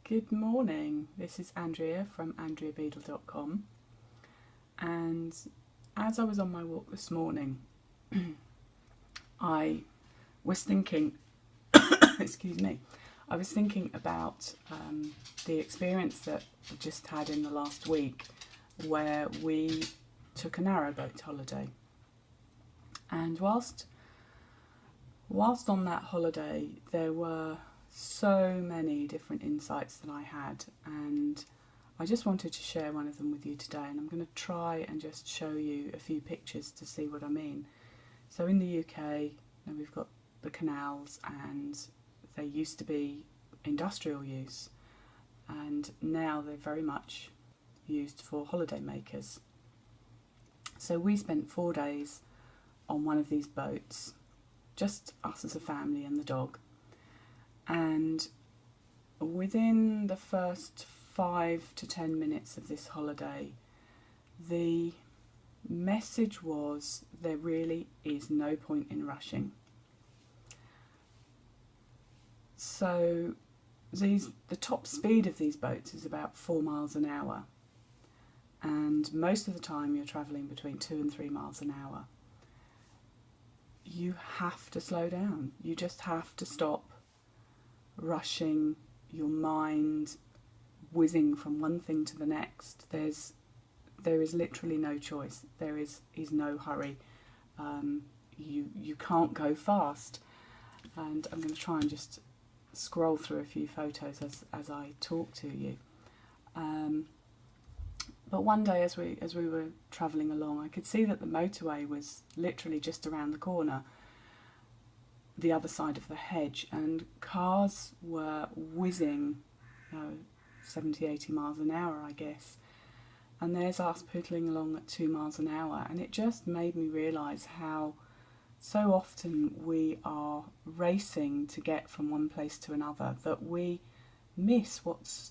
Good morning, this is Andrea from andreabeadle.com, and as I was on my walk this morning I was thinking excuse me, I was thinking about the experience that I just had in the last week where we took a narrowboat holiday, and whilst on that holiday there were so many different insights that I had, and I just wanted to share one of them with you today, and I'm going to try and just show you a few pictures to see what I mean. So in the UK, we've got the canals, and they used to be industrial use, and now they're very much used for holiday makers. So we spent 4 days on one of these boats, just us as a family and the dog. And within the first 5 to 10 minutes of this holiday, the message was there really is no point in rushing. So the top speed of these boats is about 4 miles an hour, and most of the time you're travelling between 2 and 3 miles an hour. You have to slow down. You just have to stop rushing, your mind whizzing from one thing to the next. There is literally no choice. There is no hurry. You can't go fast. And I'm going to try and just scroll through a few photos as I talk to you. But one day as we were travelling along, I could see that the motorway was literally just around the corner, the other side of the hedge, and cars were whizzing 70, 80 miles an hour, I guess, and there's us poodling along at 2 miles an hour, and it just made me realise how so often we are racing to get from one place to another that we miss what's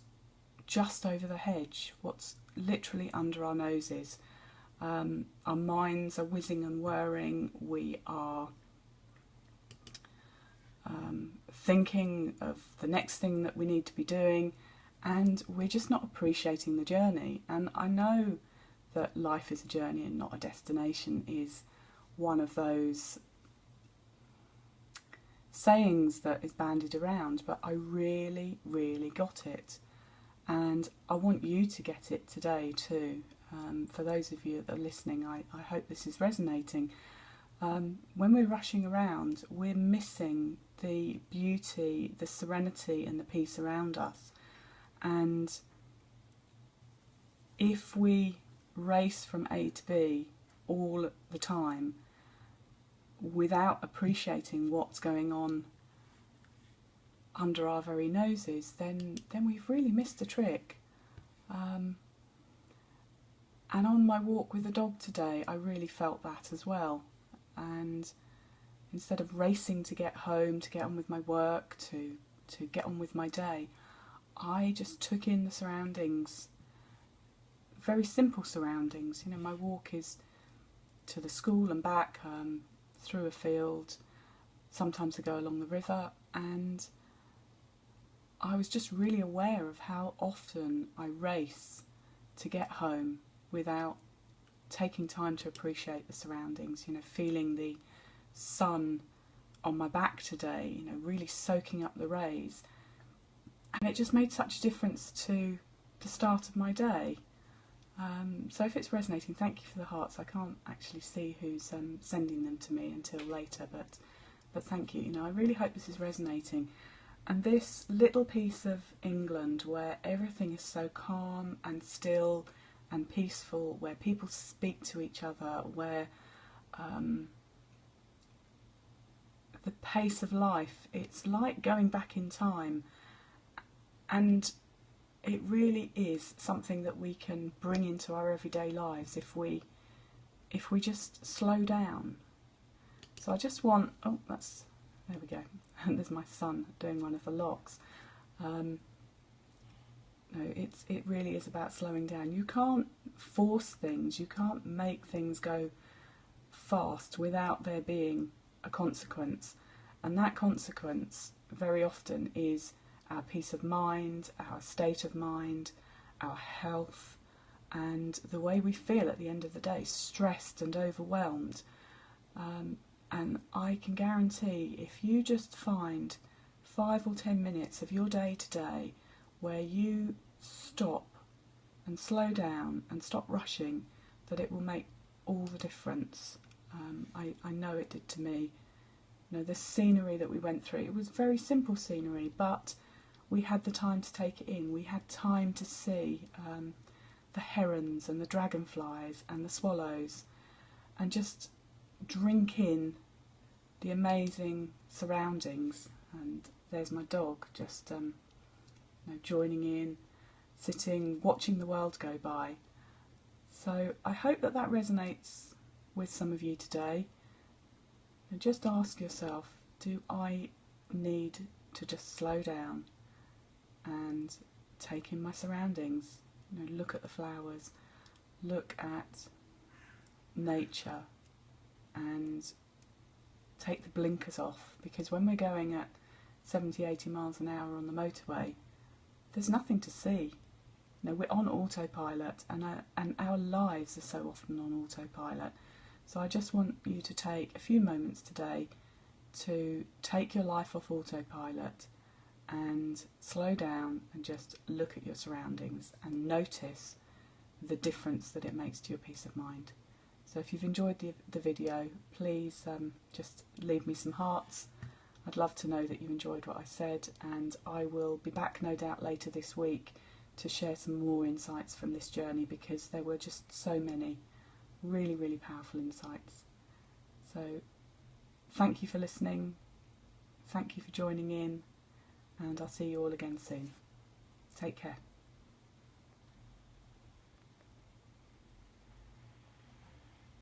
just over the hedge, what's literally under our noses. Our minds are whizzing and whirring, we are thinking of the next thing that we need to be doing, and we're just not appreciating the journey. And I know that life is a journey and not a destination is one of those sayings that is bandied around, but I really got it, and I want you to get it today too. For those of you that are listening, I hope this is resonating. When we're rushing around, we're missing the beauty, the serenity and the peace around us. And if we race from A to B all the time without appreciating what's going on under our very noses, then we've really missed the trick. And on my walk with the dog today, I really felt that as well. And instead of racing to get home, to get on with my work, to get on with my day, I just took in the surroundings, very simple surroundings. My walk is to the school and back, through a field. Sometimes I go along the river, and I was just really aware of how often I race to get home without taking time to appreciate the surroundings, feeling the sun on my back today, really soaking up the rays. And it just made such a difference to the start of my day. So if it's resonating, thank you for the hearts. I can't actually see who's sending them to me until later, but thank you. I really hope this is resonating. And this little piece of England where everything is so calm and still and peaceful, where people speak to each other, where the pace of life, it's like going back in time, and it really is something that we can bring into our everyday lives if we just slow down. So I just want, there we go, there's my son doing one of the locks. No, it really is about slowing down. You can't force things, you can't make things go fast without there being a consequence, and that consequence very often is our peace of mind, our state of mind, our health, and the way we feel at the end of the day, stressed and overwhelmed. And I can guarantee if you just find 5 or 10 minutes of your day to day where you stop and slow down and stop rushing, that it will make all the difference. I know it did to me. You know, the scenery that we went through, it was very simple scenery, but we had the time to take it in. We had time to see the herons and the dragonflies and the swallows, and just drink in the amazing surroundings. And there's my dog just joining in, sitting, watching the world go by. So I hope that resonates with some of you today. And just ask yourself, do I need to just slow down and take in my surroundings? You know, look at the flowers, look at nature, and take the blinkers off, because when we're going at 70, 80 miles an hour on the motorway, there's nothing to see. You know, we're on autopilot, and our lives are so often on autopilot. So I just want you to take a few moments today to take your life off autopilot and slow down and just look at your surroundings and notice the difference that it makes to your peace of mind. So if you've enjoyed the video, please just leave me some hearts. I'd love to know that you enjoyed what I said, and I will be back no doubt later this week to share some more insights from this journey, because there were just so many really, really powerful insights. So thank you for listening, thank you for joining in, and I'll see you all again soon. Take care.